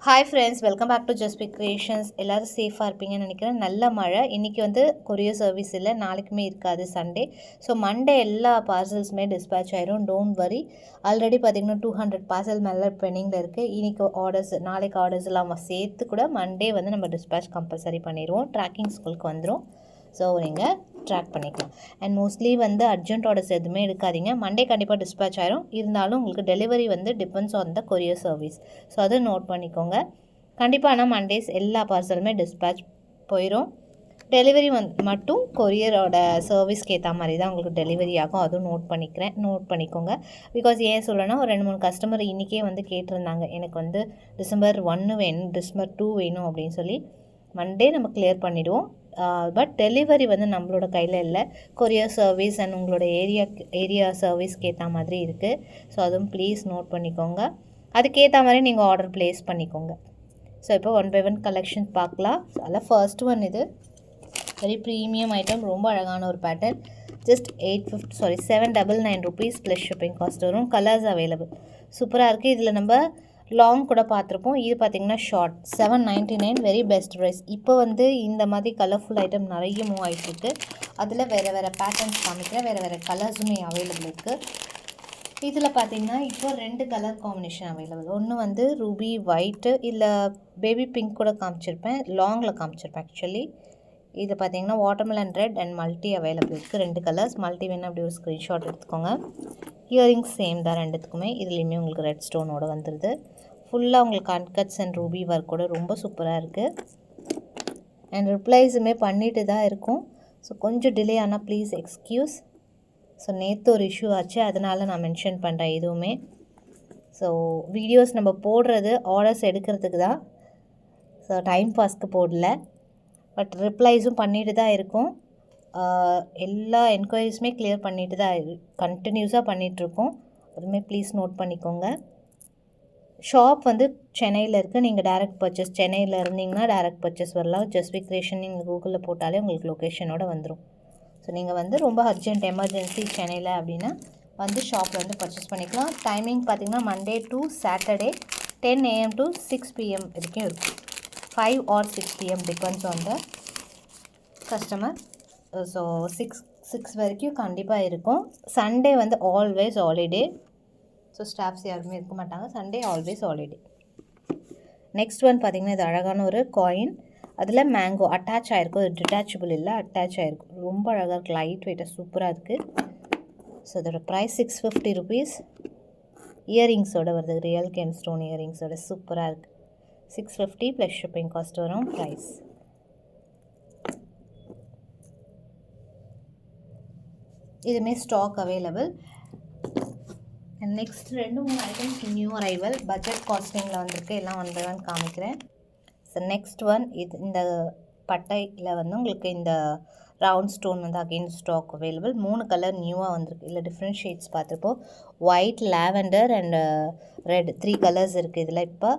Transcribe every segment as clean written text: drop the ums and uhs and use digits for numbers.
Hi friends, welcome back to Just Pick Creations. எல்லாரும் சேஃபாக இருப்பீங்கன்னு நினைக்கிறேன். நல்ல மழை இன்றைக்கி வந்து கொரியர் சர்வீஸ் இல்லை, நாளைக்குமே இருக்காது சண்டே. ஸோ மண்டே எல்லா பார்சல்ஸுமே டிஸ்பேச் ஆயிரும். Don't worry. ஆல்ரெடி பார்த்திங்கன்னா 200 பார்சல் மேலே பெண்டிங்கில் இருக்குது. இன்றைக்கி ஆர்டர்ஸ், நாளைக்கு ஆர்டர்ஸ் எல்லாம் சேர்த்து கூட மண்டே வந்து நம்ம டிஸ்பேச் கம்பல்சரி பண்ணிடுவோம். ட்ராக்கிங் ஸ்கூலுக்கு வந்துடும். ஸோ நீங்கள் ட்ராக் பண்ணிக்கலாம். அண்ட் மோஸ்ட்லி வந்து அர்ஜென்ட் ஆர்டர்ஸ் எதுவுமே எடுக்காதீங்க. மண்டே கண்டிப்பாக டிஸ்பேச் ஆயிரும். இருந்தாலும் உங்களுக்கு டெலிவரி வந்து depends on the courier service. So அதை நோட் பண்ணிக்கோங்க. கண்டிப்பாக ஆனால் மண்டேஸ் எல்லா பார்சலுமே டிஸ்பேச் போயிடும். டெலிவரி மட்டும் கொரியரோட சர்வீஸ்க்கு ஏற்ற மாதிரி தான் உங்களுக்கு டெலிவரி ஆகும். அதுவும் நோட் பண்ணிக்கோங்க. பிகாஸ் ஏன் சொல்லணும்னா, ஒரு 2-3 கஸ்டமர் இன்றைக்கே வந்து கேட்டிருந்தாங்க, எனக்கு வந்து December 1 வேணும், December 2 வேணும் அப்படின்னு சொல்லி. மண்டே நம்ம கிளியர் பண்ணிவிடுவோம். பட் டெலிவரி வந்து நம்மளோட கையில் இல்லை. கொரியர் சர்வீஸ் அண்ட் உங்களோட ஏரியா சர்வீஸ்க்கு ஏற்ற மாதிரி இருக்குது. ஸோ அதுவும் ப்ளீஸ் நோட் பண்ணிக்கோங்க. அதுக்கேற்ற மாதிரி நீங்கள் ஆர்டர் ப்ளேஸ் பண்ணிக்கோங்க. ஸோ இப்போ 1 by 1 கலெக்ஷன் பார்க்கலாம். அதில் ஃபர்ஸ்ட் ஒன் இது வெரி ப்ரீமியம் ஐட்டம், ரொம்ப அழகான ஒரு pattern. Just 799 rupees plus shipping cost வரும். Colours available. சூப்பராக இருக்குது. இதில் நம்ம லாங் கூட பார்த்துருப்போம். இது பார்த்திங்கன்னா ஷார்ட் 799, வெரி பெஸ்ட் ப்ரைஸ். இப்போ வந்து இந்த மாதிரி கலர்ஃபுல் ஐட்டம் நிறைய மூவ் ஆகிட்டுருக்கு. அதில் வேறு பேட்டர்ன்ஸ் காமிக்கிறேன். வேறு கலர்ஸுமே அவைலபிள் இருக்குது. இதில் பார்த்திங்கன்னா இப்போ 2 கலர் காம்பினேஷன் அவைலபிள். ஒன்று வந்து ரூபி ஒயிட்டு, இல்லை பேபி பிங்க் கூட காமிச்சிருப்பேன், லாங்கில் காமிச்சிருப்பேன் ஆக்சுவலி. இது பார்த்திங்கன்னா watermelon red and multi available இருக்குது. 2 கலர்ஸ். மல்டி வேணும் அப்படி ஒரு ஸ்க்ரீன்ஷாட் எடுத்துக்கோங்க. இயரிங்ஸ் சேம் தான் ரெண்டுத்துக்குமே. இதுலேயுமே உங்களுக்கு ரெட் ஸ்டோனோடு வந்துடுது. ஃபுல்லாக உங்களுக்கு அன்கட்ஸ் அண்ட் ரூபி ஒர்க் கூட ரொம்ப சூப்பராக இருக்குது. அண்ட் ரிப்ளைஸுமே பண்ணிட்டு தான் இருக்கும். ஸோ கொஞ்சம் டிலே ஆனால் ப்ளீஸ் எக்ஸ்கியூஸ். ஸோ நேற்று ஒரு இஷ்யூ ஆச்சு, அதனால் நான் மென்ஷன் பண்ணுறேன் எதுவுமே. ஸோ வீடியோஸ் நம்ம போடுறது ஆர்டர்ஸ் எடுக்கிறதுக்கு தான். ஸோ டைம் பாஸ்க்கு போடல. பட் ரிப்ளைஸும் பண்ணிட்டு தான் இருக்கும். எல்லா என்கொயரிஸுமே கிளியர் பண்ணிட்டு தான் கண்டினியூஸாக பண்ணிகிட்ருக்கோம். அதுவுமே ப்ளீஸ் நோட் பண்ணிக்கோங்க. ஷாப் வந்து சென்னையில் இருக்குது. நீங்கள் டேரெக்ட் பர்ச்சேஸ், சென்னையில் இருந்தீங்கன்னா டேரெக்ட் பர்ச்சேஸ் வரலாம். ஜஸ்ட் பிக் கிரியேஷன் நீங்கள் கூகுளில் போட்டாலே உங்களுக்கு லொக்கேஷனோடு வந்துடும். ஸோ நீங்கள் வந்து ரொம்ப அர்ஜென்ட் எமர்ஜென்சி சென்னையில் அப்படின்னா வந்து ஷாப்பில் வந்து பர்ச்சேஸ் பண்ணிக்கலாம். டைமிங் பார்த்திங்கன்னா Monday to Saturday 10 AM to 6 PM வரைக்கும் இருக்கும். 5 or 6 PM depends on the customer. So 6 வரைக்கும் கண்டிப்பாக இருக்கும். சண்டே வந்து ஆல்வேஸ் ஹாலிடே. ஸோ ஸ்டாஃப்ஸ் யாருமே இருக்க மாட்டாங்க. Sunday always holiday. Next one பார்த்திங்கன்னா இது அழகான ஒரு காயின். அதில் மேங்கோ அட்டாச் ஆகிருக்கும். இது டிட்டாச்சபிள் இல்லை, அட்டாச் ஆகிருக்கும். ரொம்ப அழகாக இருக்குது. லைட் வெயிட்டாக சூப்பராக இருக்குது. ஸோ இதோட ப்ரைஸ் 650 rupees. இயரிங்ஸோடு வருது. ரியல் கேம் ஸ்டோன் இயரிங்ஸோட சூப்பராக இருக்குது. 650 ப்ளஸ் ஷிப்பிங் காஸ்ட் வரும். ப்ரைஸ் இதுவுமே stock available. And next 2-3 items new arrival budget காஸ்டிங்கில் வந்திருக்கு. எல்லாம் 1 by 1 காமிக்கிறேன். ஸோ நெக்ஸ்ட் ஒன் இது இந்த பட்டையில் வந்து உங்களுக்கு இந்த ரவுண்ட் ஸ்டோன் வந்து அகெயின் ஸ்டாக் அவைலபிள். 3 கலர் நியூவாக வந்திருக்கு. இல்லை டிஃப்ரெண்ட் ஷேட்ஸ் பார்த்துப்போம். White, lavender and red 3 colours இருக்குது இதில். இப்போ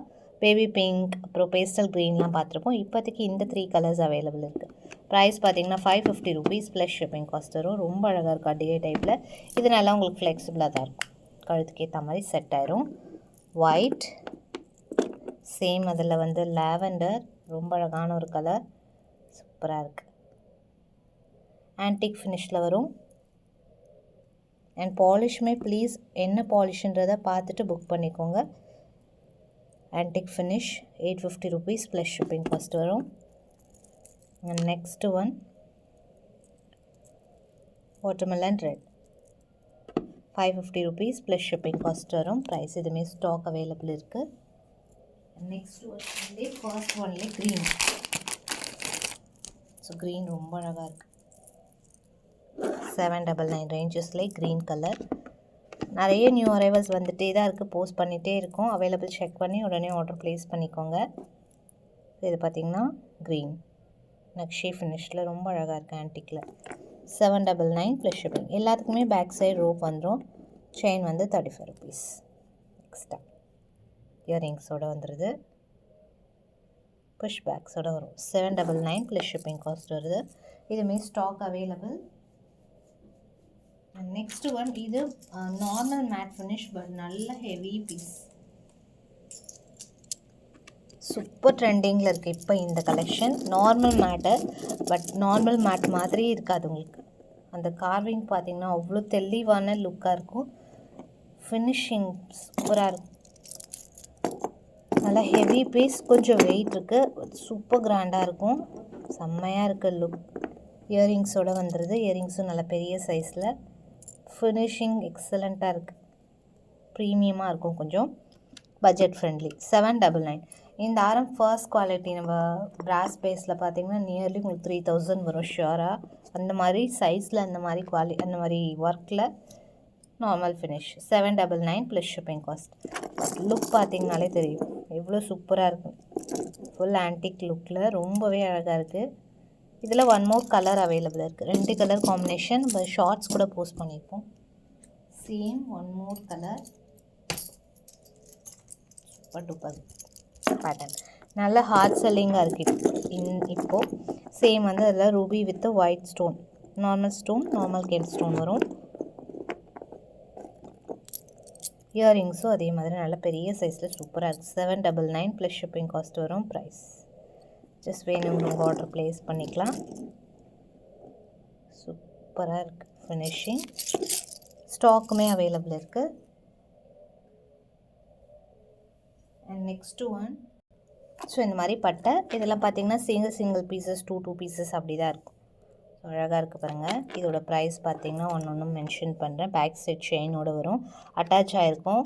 பேபி பிங்க், அப்புறம் பேஸ்டல் க்ரீன்லாம் பார்த்துருப்போம். இப்போதைக்கு இந்த 3 கலர்ஸ் அவைலபிள் இருக்குது. ப்ரைஸ் பார்த்திங்கன்னா 550 rupees ப்ளஸ் ஷிப்பிங் காஸ்ட் வரும். ரொம்ப அழகாக இருக்கும் அடியே டைப்பில். இது நல்லா உங்களுக்கு ஃப்ளெக்சிபிளாக தான் இருக்கும். கழுத்துக்கு ஏற்ற மாதிரி செட் ஆயிரும். ஒயிட் சேம், அதில் வந்து லாவெண்டர் ரொம்ப அழகான ஒரு கலர், சூப்பராக இருக்குது. ஆன்டிக் ஃபினிஷில் வரும். அண்ட் பாலிஷுமே ப்ளீஸ் என்ன பாலிஷ்ன்றதை பார்த்துட்டு புக் பண்ணிக்கோங்க. Antique finish 850 rupees plus shipping cost வரும். And next one watermelon red 550 rupees plus shipping cost வரும். ப்ரைஸ் இதுவுமே ஸ்டாக் அவைலபிள் இருக்குது. நெக்ஸ்ட் ஒன்லே ஃபர்ஸ்ட் ஒன்லே க்ரீன். ஸோ க்ரீன் ரொம்ப அழகாக இருக்குது. 799 ரேஞ்சஸ்லேயே க்ரீன் கலர். நிறைய நியூ அரைவல்ஸ் வந்துகிட்டே தான் இருக்குது. போஸ்ட் பண்ணிகிட்டே இருக்கும். அவைலபிள் செக் பண்ணி உடனே ஆர்டர் ப்ளேஸ் பண்ணிக்கோங்க. இது பார்த்திங்கன்னா க்ரீன் நக்ஷி ஃபினிஷில் ரொம்ப அழகாக இருக்குது. ஆன்டிக்கில் 799 ப்ளஸ் ஷிப்பிங். எல்லாத்துக்குமே பேக் சைடு ரோப் வந்துடும். செயின் வந்து 35 rupees எக்ஸ்ட்ரா. இயரிங்ஸோடு வந்துடுது. புஷ் பேக்ஸோடு வரும். 799 ப்ளஸ் ஷிப்பிங் காஸ்ட் வருது. இதுவுமே ஸ்டாக் அவைலபிள். நெக்ஸ்ட் ஒன் இது நார்மல் மேட் ஃபினிஷ் பட் நல்ல ஹெவி பீஸ். சூப்பர் ட்ரெண்டிங்கில் இருக்குது இப்போ இந்த collection. Normal matte, but normal matte மாதிரி இருக்காது உங்களுக்கு. அந்த கார்விங் பார்த்திங்கன்னா அவ்வளோ தெளிவான லுக்காக இருக்கும். ஃபினிஷிங் சூப்பராக இருக்கும். நல்லா ஹெவி பீஸ், கொஞ்சம் வெயிட் இருக்குது, சூப்பர் கிராண்டாக இருக்கும். செம்மையாக இருக்குது லுக். இயரிங்ஸோடு வந்துடுது. இயரிங்ஸும் நல்ல பெரிய சைஸில். ஃபினிஷிங் எக்ஸலண்ட்டாக இருக்குது. ப்ரீமியமாக இருக்கும், கொஞ்சம் பட்ஜெட் ஃப்ரெண்ட்லி. 799. இந்த ஆரம் ஃபர்ஸ்ட் குவாலிட்டி. நம்ம பிராஸ் பேஸில் பார்த்திங்கன்னா நியர்லி உங்களுக்கு 3000 வரும் ஷியோராக. அந்த மாதிரி சைஸில், அந்த மாதிரி அந்த மாதிரி ஒர்க்கில் normal finish. 799 plus shipping cost. Look பார்த்திங்கனாலே தெரியும் எவ்வளோ சூப்பராக இருக்குது. ஃபுல் ஆன்டிக் லுக்கில் ரொம்பவே அழகாக இருக்குது. இதில் ஒன் மோர் கலர் அவைலபிளாக இருக்குது. 2 கலர் காம்பினேஷன். நம்ம ஷார்ட்ஸ் கூட போஸ்ட் பண்ணியிருப்போம். Same one more colour. Super duper pattern. நல்ல ஹார்ட் செல்லிங்காக இருக்குது இப்போது. சேம் வந்து அதில் ruby with white stone, normal stone, normal cat stone வரும். இயரிங்ஸும் அதே மாதிரி நல்ல பெரிய சைஸில் சூப்பராக இருக்குது. 799 ப்ளஸ் ஷிப்பிங் காஸ்ட் வரும். ப்ரைஸ் ஜஸ்ட் வேணுங்கிறவங்க ஆர்டர் ப்ளேஸ் பண்ணிக்கலாம். சூப்பராக இருக்குது ஃபினிஷிங். ஸ்டாக்குமே அவைலபிள் இருக்குது. And next one. ஸோ இந்த மாதிரி பட்டை இதெல்லாம் பார்த்திங்கன்னா சிங்கிள் பீசஸ், டூ பீசஸ் அப்படி தான் இருக்கும். அழகாக இருக்குது பாருங்கள். இதோட ப்ரைஸ் பார்த்திங்கன்னா ஒன்று மென்ஷன் பண்ணுறேன். பேக் சைட் செயினோடு வரும். அட்டாச் ஆகிருக்கும்.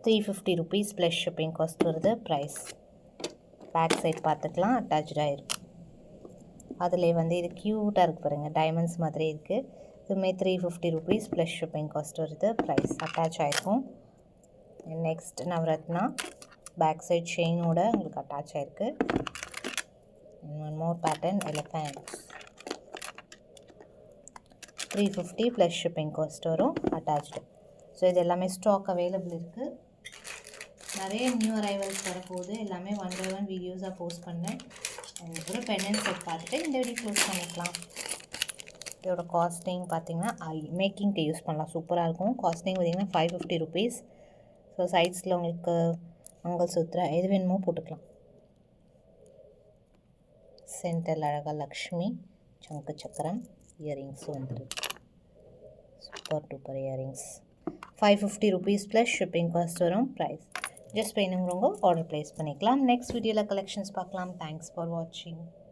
350 ருபீஸ் ப்ளஸ் ஷிப்பிங் காஸ்ட் வருது. ப்ரைஸ் பேக் சைட் பார்த்துக்கலாம். அட்டாச்சாக இருக்கும். அதில் வந்து இது க்யூட்டாக இருக்குது பாருங்கள். டைமண்ட்ஸ் மாதிரி இருக்குது. இதுவுமே 350 ருபீஸ் ப்ளஸ் ஷிப்பிங் காஸ்ட் வருது. ப்ரைஸ் அட்டாச் ஆகிருக்கும். நெக்ஸ்ட் நவரத்னா பேக் சைட் செயினோட உங்களுக்கு அட்டாச் ஆகிருக்கு. One more pattern elephant. 350 plus shipping cost வரும். அட்டாச்டு. ஸோ இது எல்லாமே ஸ்டாக் அவைலபிள் இருக்குது. நிறைய நியூ அரைவல்ஸ் வரப்போகுது. எல்லாமே 1 by 1 வீடியோஸாக போஸ்ட் பண்ணேன். ஒரு பெண்டன்ட் செட் பார்த்துட்டு இந்த வீடியோ க்ளோஸ் பண்ணிக்கலாம். இதோட காஸ்டிங் பார்த்திங்கன்னா மேக்கிங்க்கு யூஸ் பண்ணலாம். சூப்பராக இருக்கும். காஸ்டிங் பார்த்திங்கன்னா 550 ருபீஸ். ஸோ சைட்ஸில் உங்களுக்கு மங்கள் சூத்ரா எது வேணுமோ போட்டுக்கலாம். சென்டரில் அழகாக லக்ஷ்மி, சங்கு சக்கரம், இயரிங்ஸும் வந்துடுது. Super duper earrings. 550 rupees plus shipping cost வரும். ப்ரைஸ் ஜஸ்ட் வேணுங்கிறவங்க ஆர்டர் ப்ளேஸ் பண்ணிக்கலாம். நெக்ஸ்ட் வீடியோவில் கலெக்ஷன்ஸ் பார்க்கலாம். தேங்க்ஸ் ஃபார் வாட்சிங்.